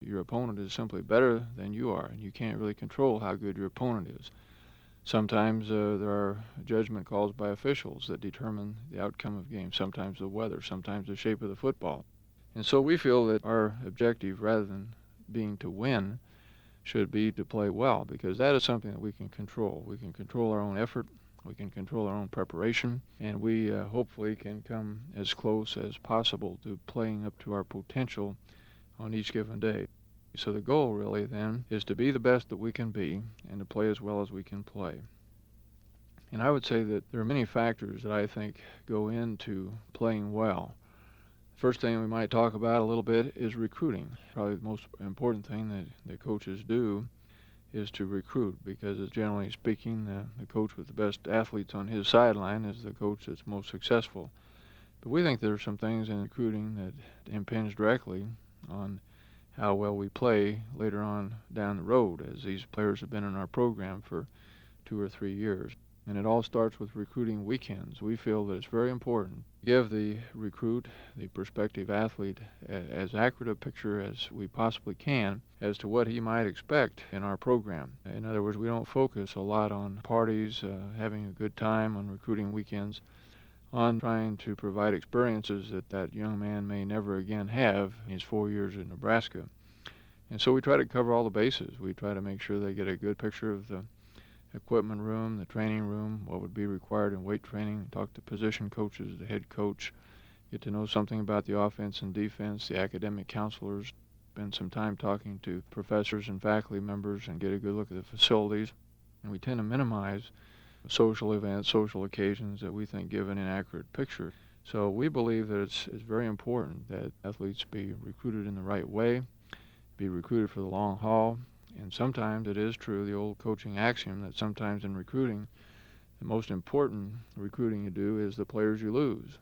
Your opponent is simply better than you are, and you can't really control how good your opponent is. Sometimes there are judgment calls by officials that determine the outcome of games, sometimes the weather, sometimes the shape of the football. And so we feel that our objective, rather than being to win, should be to play well, because that is something that we can control. We can control our own effort, we can control our own preparation, and we hopefully can come as close as possible to playing up to our potential on each given day. So the goal really then is to be the best that we can be and to play as well as we can play. And I would say that there are many factors that I think go into playing well. First thing we might talk about a little bit is recruiting. Probably the most important thing that coaches do is to recruit, because generally speaking, the coach with the best athletes on his sideline is the coach that's most successful. But we think there are some things in recruiting that impinge directly on how well we play later on down the road, as these players have been in our program for 2 or 3 years. And it all starts with recruiting weekends. We feel that it's very important to give the recruit, the prospective athlete, as accurate a picture as we possibly can as to what he might expect in our program. In other words, we don't focus a lot on parties, having a good time on recruiting weekends, on trying to provide experiences that that young man may never again have in his 4 years in Nebraska. And so we try to cover all the bases. We try to make sure they get a good picture of the equipment room, the training room, what would be required in weight training, talk to position coaches, the head coach, get to know something about the offense and defense, the academic counselors, spend some time talking to professors and faculty members and get a good look at the facilities. And we tend to minimize social events, social occasions that we think give an inaccurate picture. So we believe that it's very important that athletes be recruited in the right way, be recruited for the long haul. And sometimes it is true, the old coaching axiom, that sometimes in recruiting, the most important recruiting you do is the players you lose.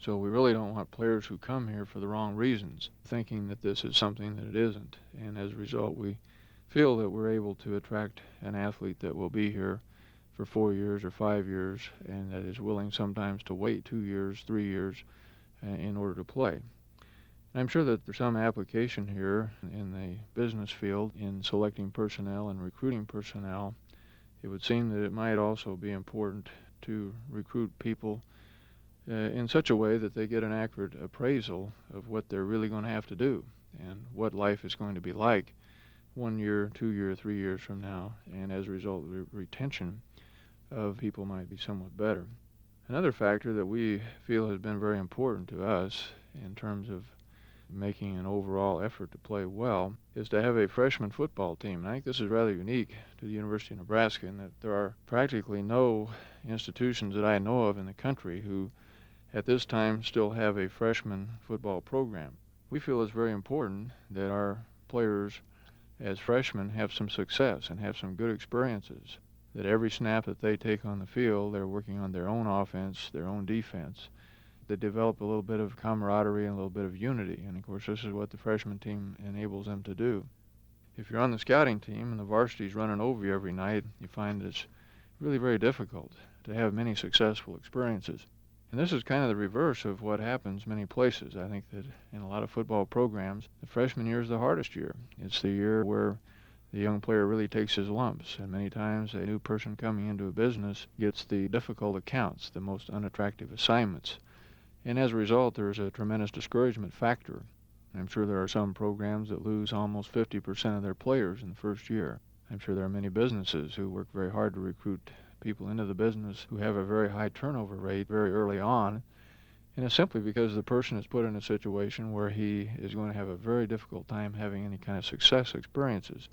So we really don't want players who come here for the wrong reasons, thinking that this is something that it isn't. And as a result, we feel that we're able to attract an athlete that will be here for 4 years or 5 years, and that is willing sometimes to wait 2 years, 3 years in order to play. I'm sure that there's some application here in the business field in selecting personnel and recruiting personnel. It would seem that it might also be important to recruit people in such a way that they get an accurate appraisal of what they're really going to have to do and what life is going to be like 1 year, 2 years, 3 years from now. And as a result, the retention of people might be somewhat better. Another factor that we feel has been very important to us in terms of making an overall effort to play well is to have a freshman football team. And I think this is rather unique to the University of Nebraska in that there are practically no institutions that I know of in the country who at this time still have a freshman football program. We feel it's very important that our players as freshmen have some success and have some good experiences, that every snap that they take on the field, they're working on their own offense, their own defense. They develop a little bit of camaraderie and a little bit of unity. And, of course, this is what the freshman team enables them to do. If you're on the scouting team and the varsity's running over you every night, you find it's really very difficult to have many successful experiences. And this is kind of the reverse of what happens many places. I think that in a lot of football programs, the freshman year is the hardest year. It's the year where the young player really takes his lumps, and many times a new person coming into a business gets the difficult accounts, the most unattractive assignments. And as a result, there's a tremendous discouragement factor. I'm sure there are some programs that lose almost 50% of their players in the first year. I'm sure there are many businesses who work very hard to recruit people into the business who have a very high turnover rate very early on. And it's simply because the person is put in a situation where he is going to have a very difficult time having any kind of success experiences.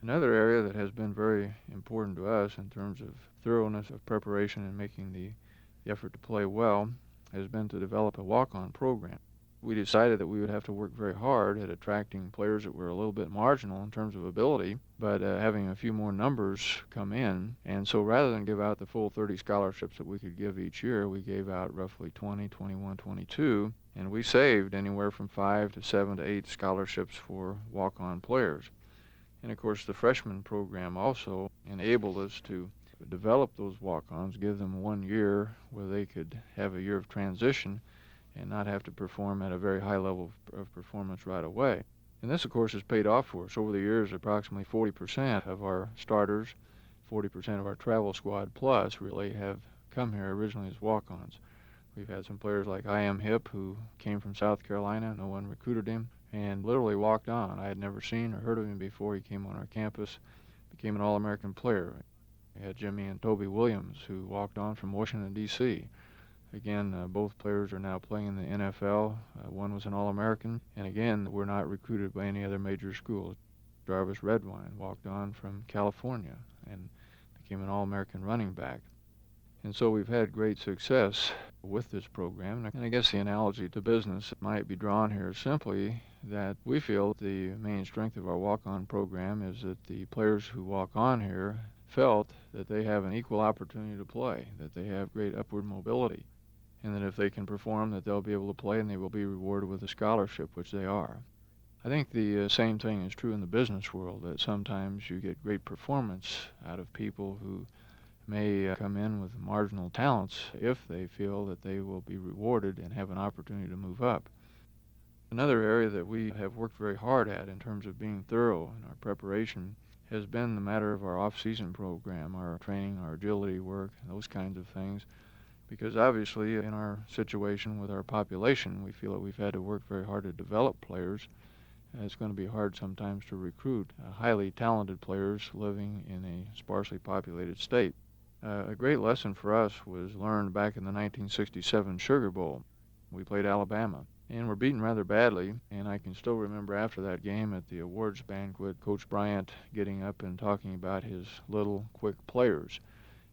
Another area that has been very important to us in terms of thoroughness of preparation and making the effort to play well has been to develop a walk-on program. We decided that we would have to work very hard at attracting players that were a little bit marginal in terms of ability, but having a few more numbers come in. And so rather than give out the full 30 scholarships that we could give each year, we gave out roughly 20, 21, 22, and we saved anywhere from 5 to 7 to 8 scholarships for walk-on players. And of course the freshman program also enabled us to develop those walk-ons, give them 1 year where they could have a year of transition and not have to perform at a very high level of performance right away. And this, of course, has paid off for us. Over the years, approximately 40% of our starters, 40% of our travel squad plus really have come here originally as walk-ons. We've had some players like I Am Hip who came from South Carolina. No one recruited him and literally walked on. I had never seen or heard of him before. He came on our campus, became an All-American player. We had Jimmy and Toby Williams who walked on from Washington, D.C. Again, both players are now playing in the NFL. One was an All-American, and again, we're not recruited by any other major school. Jarvis Redwine walked on from California and became an All-American running back. And so we've had great success with this program. And I guess the analogy to business might be drawn here simply that we feel the main strength of our walk-on program is that the players who walk on here felt that they have an equal opportunity to play, that they have great upward mobility, and that if they can perform, that they'll be able to play and they will be rewarded with a scholarship, which they are. I think the same thing is true in the business world, that sometimes you get great performance out of people who may come in with marginal talents if they feel that they will be rewarded and have an opportunity to move up. Another area that we have worked very hard at in terms of being thorough in our preparation has been the matter of our off-season program, our training, our agility work, those kinds of things. Because obviously in our situation with our population, we feel that we've had to work very hard to develop players. It's going to be hard sometimes to recruit highly talented players living in a sparsely populated state. A great lesson for us was learned back in the 1967 Sugar Bowl. We played Alabama, and were beaten rather badly, and I can still remember after that game at the awards banquet, Coach Bryant getting up and talking about his little, quick players.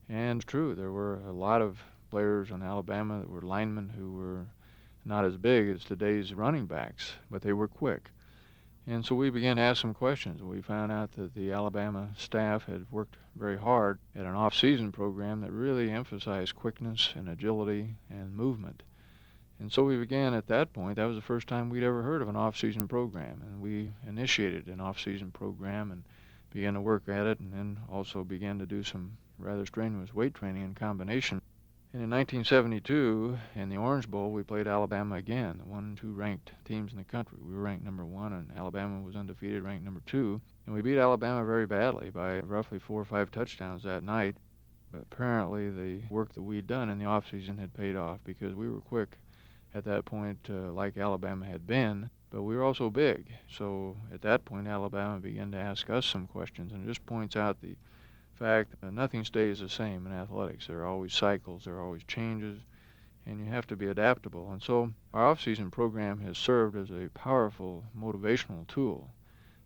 And it's true, there were a lot of players on Alabama that were linemen who were not as big as today's running backs, but they were quick. And so we began to ask some questions. We found out that the Alabama staff had worked very hard at an off-season program that really emphasized quickness and agility and movement. And so we began at that point. That was the first time we'd ever heard of an off-season program, and we initiated an off-season program and began to work at it, and then also began to do some rather strenuous weight training in combination. And in 1972, in the Orange Bowl, we played Alabama again, the 1 and 2 ranked teams in the country. We were ranked number 1, and Alabama was undefeated, ranked number 2. And we beat Alabama very badly by roughly 4 or 5 touchdowns that night. But apparently the work that we'd done in the offseason had paid off because we were quick at that point, like Alabama had been, but we were also big. So at that point, Alabama began to ask us some questions, and it just points out the fact that nothing stays the same in athletics. There are always cycles, there are always changes, and you have to be adaptable. And so our off-season program has served as a powerful motivational tool.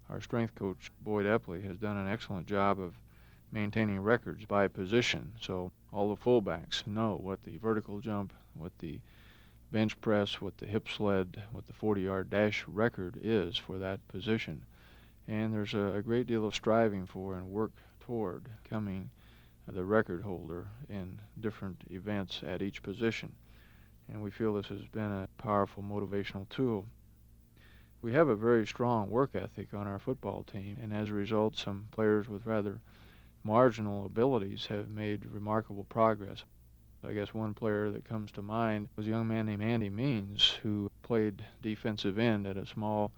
Our strength coach, Boyd Epley, has done an excellent job of maintaining records by position. So all the fullbacks know what the vertical jump, what the bench press, what the hip sled, what the 40-yard dash record is for that position. And there's a great deal of striving for and work toward becoming the record holder in different events at each position. And we feel this has been a powerful motivational tool. We have a very strong work ethic on our football team, and as a result, some players with rather marginal abilities have made remarkable progress. I guess one player that comes to mind was a young man named Andy Means, who played defensive end at a small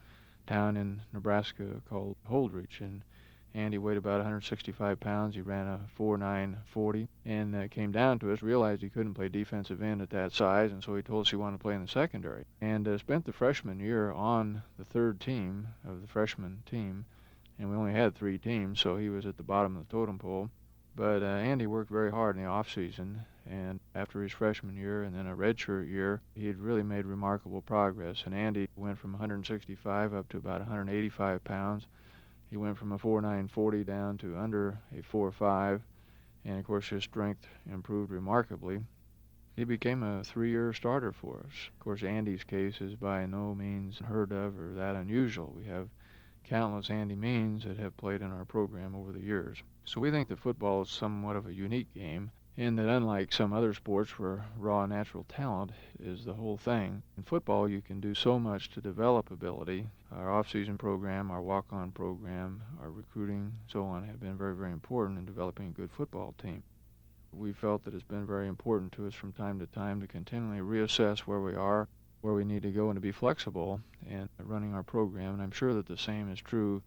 town in Nebraska called Holdrege. And Andy weighed about 165 pounds. He ran a 4.9 40 and came down to us, realized he couldn't play defensive end at that size, and so he told us he wanted to play in the secondary. And spent the freshman year on the third team of the freshman team, and we only had 3 teams, so he was at the bottom of the totem pole. But Andy worked very hard in the off-season, and after his freshman year and then a redshirt year, he had really made remarkable progress. And Andy went from 165 up to about 185 pounds. He went from a 4.9 40 down to under a 4.5, and of course his strength improved remarkably. He became a 3-year starter for us. Of course, Andy's case is by no means heard of or that unusual. We have countless Andy Means that have played in our program over the years. So we think that football is somewhat of a unique game in that, unlike some other sports where raw natural talent is the whole thing, in football you can do so much to develop ability. Our off-season program, our walk-on program, our recruiting, so on, have been very, very important in developing a good football team. We felt that it's been very important to us from time to time to continually reassess where we are where we need to go and to be flexible in running our program. And I'm sure that the same is true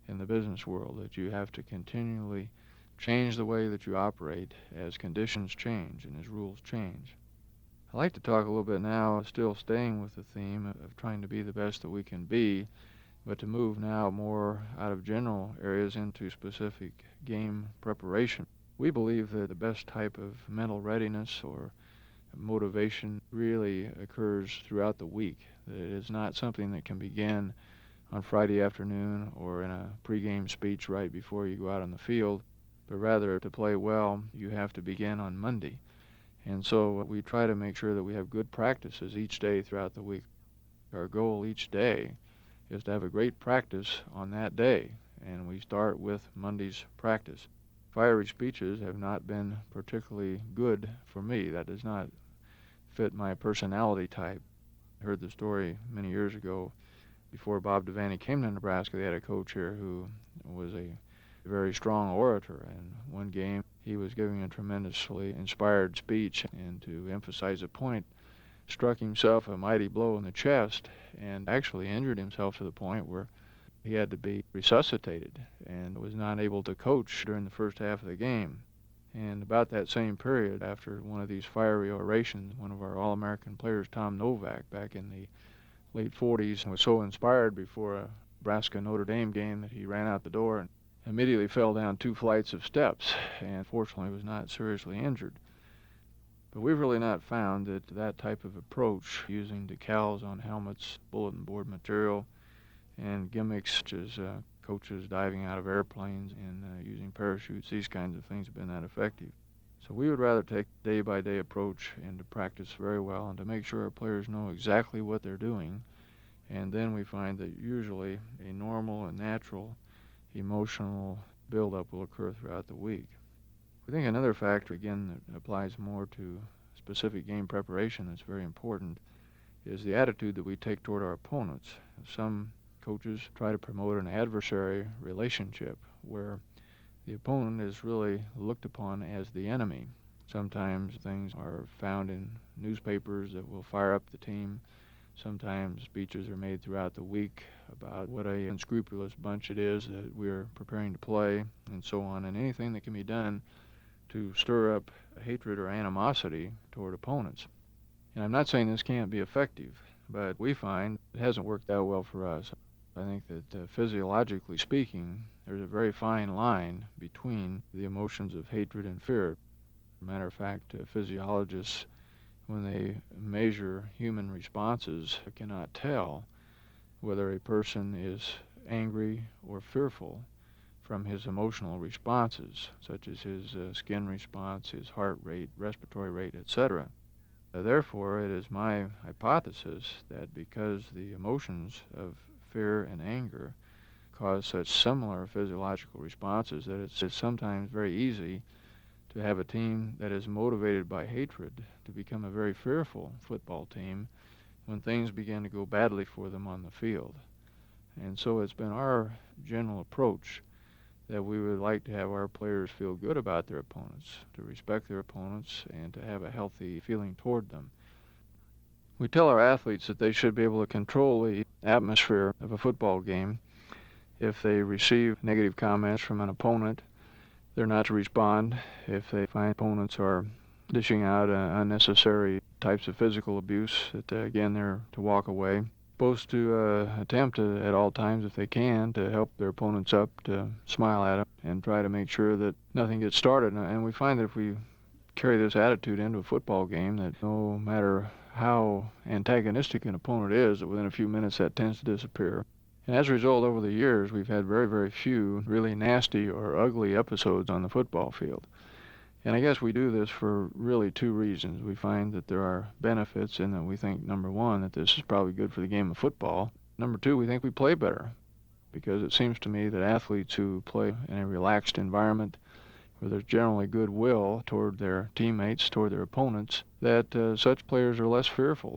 in the business world, that you have to continually change the way that you operate as conditions change and as rules change. I'd like to talk a little bit now, still staying with the theme of trying to be the best that we can be, but to move now more out of general areas into specific game preparation. We believe that the best type of mental readiness or motivation really occurs throughout the week. That it is not something that can begin on Friday afternoon or in a pregame speech right before you go out on the field, but rather to play well, you have to begin on Monday. And so we try to make sure that we have good practices each day throughout the week. Our goal each day is to have a great practice on that day, and we start with Monday's practice. Fiery speeches have not been particularly good for me. That does not fit my personality type. I heard the story many years ago. Before Bob Devaney came to Nebraska, they had a coach here who was a very strong orator, and one game he was giving a tremendously inspired speech, and to emphasize a point, struck himself a mighty blow in the chest and actually injured himself to the point where he had to be resuscitated and was not able to coach during the first half of the game. And about that same period, after one of these fiery orations, one of our All-American players, Tom Novak, back in the late 40s, was so inspired before a Nebraska-Notre Dame game that he ran out the door and immediately fell down 2 flights of steps and fortunately was not seriously injured. But we've really not found that that type of approach, using decals on helmets, bulletin board material, and gimmicks such as coaches diving out of airplanes and using parachutes, these kinds of things have been that effective. So we would rather take a day-by-day approach and to practice very well and to make sure our players know exactly what they're doing. And then we find that usually a normal and natural emotional buildup will occur throughout the week. We think another factor, again, that applies more to specific game preparation that's very important is the attitude that we take toward our opponents. Some coaches try to promote an adversary relationship where the opponent is really looked upon as the enemy. Sometimes things are found in newspapers that will fire up the team. Sometimes speeches are made throughout the week about what a unscrupulous bunch it is that we're preparing to play, and so on, and anything that can be done to stir up hatred or animosity toward opponents. And I'm not saying this can't be effective, but we find it hasn't worked out well for us. I think that physiologically speaking, there's a very fine line between the emotions of hatred and fear. As a matter of fact, physiologists, when they measure human responses, cannot tell whether a person is angry or fearful from his emotional responses, such as his skin response, his heart rate, respiratory rate, etc. Therefore, it is my hypothesis that because the emotions of fear and anger cause such similar physiological responses, that it's sometimes very easy to have a team that is motivated by hatred to become a very fearful football team when things begin to go badly for them on the field. And so it's been our general approach that we would like to have our players feel good about their opponents, to respect their opponents, and to have a healthy feeling toward them. We tell our athletes that they should be able to control the atmosphere of a football game. If they receive negative comments from an opponent, they're not to respond. If they find opponents are dishing out unnecessary types of physical abuse, that again, they're to walk away. Supposed to attempt at all times, if they can, to help their opponents up, to smile at them, and try to make sure that nothing gets started. And we find that if we carry this attitude into a football game, that no matter how antagonistic an opponent is, that within a few minutes that tends to disappear. And as a result, over the years, we've had very, very few really nasty or ugly episodes on the football field. And I guess we do this for really 2 reasons. We find that there are benefits in that we think, number one, that this is probably good for the game of football. Number 2, we think we play better, because it seems to me that athletes who play in a relaxed environment where there's generally goodwill toward their teammates, toward their opponents, that such players are less fearful,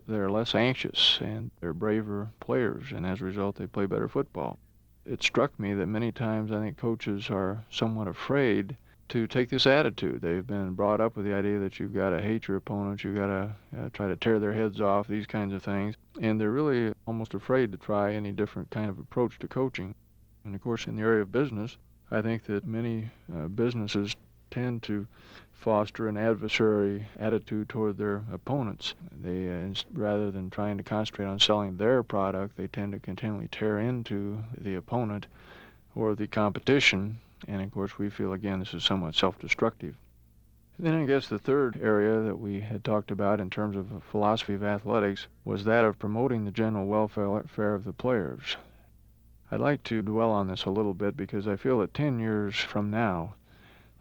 they're less anxious, and they're braver players, and as a result they play better football. It struck me that many times I think coaches are somewhat afraid to take this attitude. They've been brought up with the idea that you've got to hate your opponents, you've got to try to tear their heads off, these kinds of things. And they're really almost afraid to try any different kind of approach to coaching. And of course, in the area of business, I think that many businesses tend to foster an adversary attitude toward their opponents. They, rather than trying to concentrate on selling their product, they tend to continually tear into the opponent or the competition. And of course, we feel, again, this is somewhat self-destructive. Then I guess the third area that we had talked about in terms of a philosophy of athletics was that of promoting the general welfare of the players. I'd like to dwell on this a little bit because I feel that 10 years from now,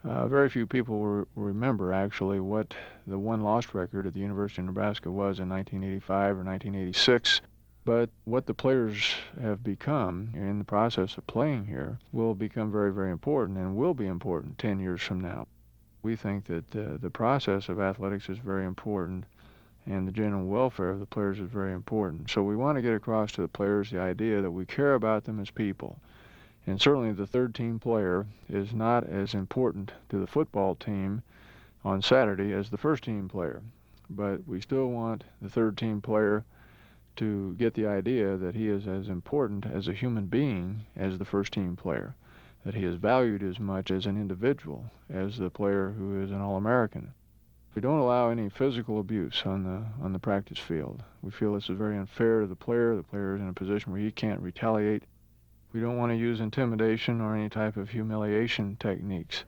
very few people will remember actually what the one-loss record at the University of Nebraska was in 1985 or 1986. But what the players have become in the process of playing here will become very, very important and will be important 10 years from now. We think that the process of athletics is very important and the general welfare of the players is very important. So we want to get across to the players the idea that we care about them as people. And certainly the third team player is not as important to the football team on Saturday as the first team player. But we still want the third team player to get the idea that he is as important as a human being as the first team player, that he is valued as much as an individual as the player who is an All-American. We don't allow any physical abuse on the practice field. We feel this is very unfair to the player. The player is in a position where he can't retaliate. We don't want to use intimidation or any type of humiliation techniques.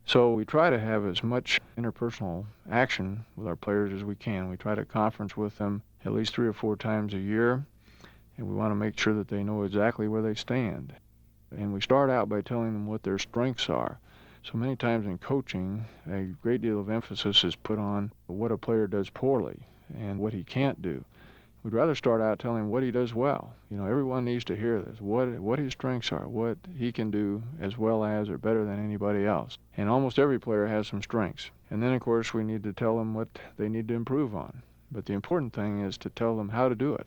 So we try to have as much interpersonal action with our players as we can. We try to conference with them at least 3 or 4 times a year, and we want to make sure that they know exactly where they stand. And we start out by telling them what their strengths are. So many times in coaching, a great deal of emphasis is put on what a player does poorly and what he can't do. We'd rather start out telling him what he does well. You know, everyone needs to hear this, what his strengths are, what he can do as well as or better than anybody else. And almost every player has some strengths. And then, of course, we need to tell them what they need to improve on. But the important thing is to tell them how to do it.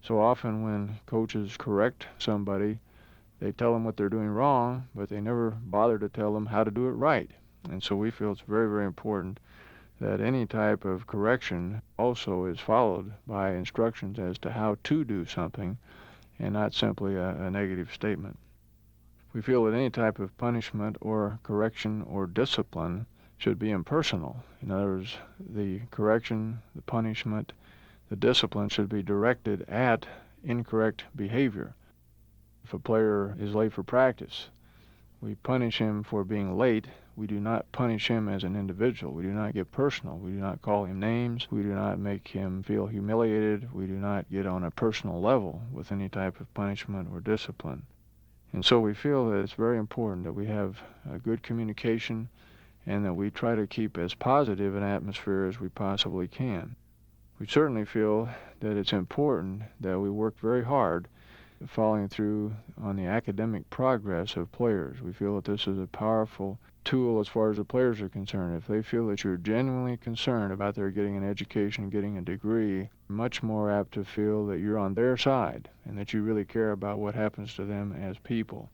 So often when coaches correct somebody, they tell them what they're doing wrong, but they never bother to tell them how to do it right. And so we feel it's very, very important that any type of correction also is followed by instructions as to how to do something and not simply a negative statement. We feel that any type of punishment or correction or discipline should be impersonal. In other words, the correction, the punishment, the discipline should be directed at incorrect behavior. If a player is late for practice, we punish him for being late. We do not punish him as an individual. We do not get personal. We do not call him names. We do not make him feel humiliated. We do not get on a personal level with any type of punishment or discipline. And so we feel that it's very important that we have a good communication and that we try to keep as positive an atmosphere as we possibly can. We certainly feel that it's important that we work very hard following through on the academic progress of players. We feel that this is a powerful tool as far as the players are concerned. If they feel that you're genuinely concerned about their getting an education, getting a degree, much more apt to feel that you're on their side and that you really care about what happens to them as people.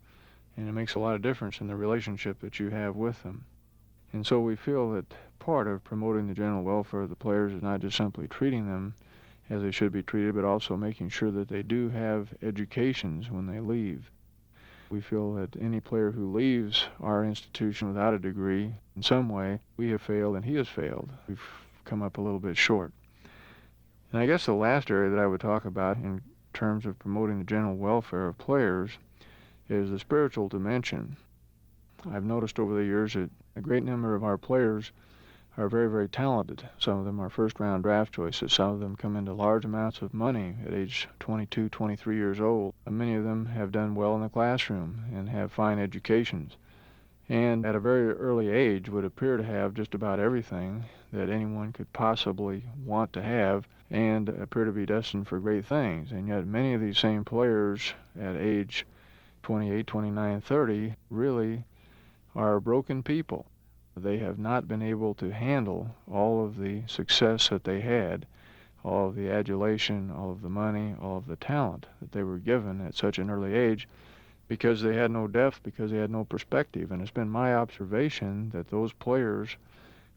And it makes a lot of difference in the relationship that you have with them. And so we feel that part of promoting the general welfare of the players is not just simply treating them as they should be treated, but also making sure that they do have educations when they leave. We feel that any player who leaves our institution without a degree, in some way, we have failed and he has failed. We've come up a little bit short. And I guess the last area that I would talk about in terms of promoting the general welfare of players is the spiritual dimension. I've noticed over the years that a great number of our players are very, very talented. Some of them are first-round draft choices. Some of them come into large amounts of money at age 22, 23 years old. And many of them have done well in the classroom and have fine educations. And at a very early age would appear to have just about everything that anyone could possibly want to have and appear to be destined for great things. And yet many of these same players at age 28, 29, 30 really are broken people. They have not been able to handle all of the success that they had, all of the adulation, all of the money, all of the talent that they were given at such an early age. because they had no depth, because they had no perspective. And it's been my observation that those players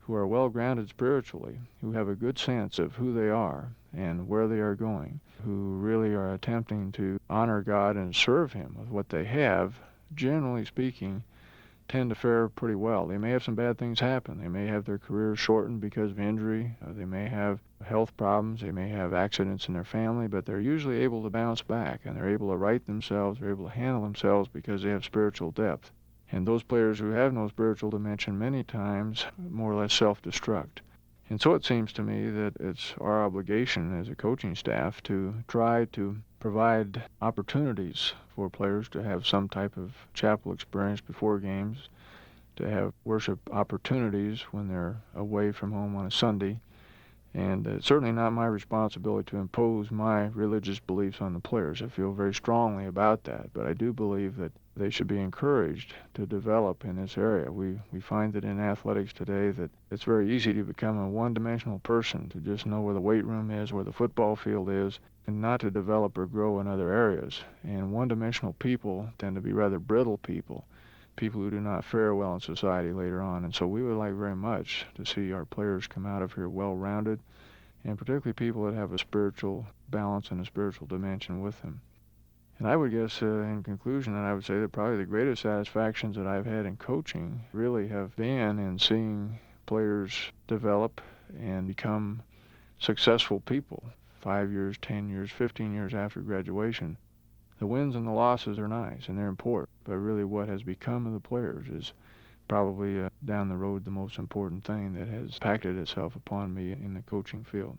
who are well grounded spiritually, who have a good sense of who they are and where they are going, who really are attempting to honor God and serve Him with what they have, generally speaking, tend to fare pretty well. They may have some bad things happen. They may have their careers shortened because of injury. They may have health problems. They may have accidents in their family, but they're usually able to bounce back, and they're able to right themselves. They're able to handle themselves because they have spiritual depth. And those players who have no spiritual dimension many times more or less self-destruct. And so it seems to me that it's our obligation as a coaching staff to try to provide opportunities for players to have some type of chapel experience before games, to have worship opportunities when they're away from home on a Sunday. And it's certainly not my responsibility to impose my religious beliefs on the players. I feel very strongly about that, but I do believe that they should be encouraged to develop in this area. We find that in athletics today that it's very easy to become a one-dimensional person, to just know where the weight room is, where the football field is, and not to develop or grow in other areas. And one-dimensional people tend to be rather brittle people who do not fare well in society later on. And so we would like very much to see our players come out of here well-rounded, and particularly people that have a spiritual balance and a spiritual dimension with them. And I would guess, in conclusion, that I would say that probably the greatest satisfactions that I've had in coaching really have been in seeing players develop and become successful people 5 years, 10 years, 15 years after graduation. The wins and the losses are nice and they're important, but really what has become of the players is probably down the road the most important thing that has impacted itself upon me in the coaching field.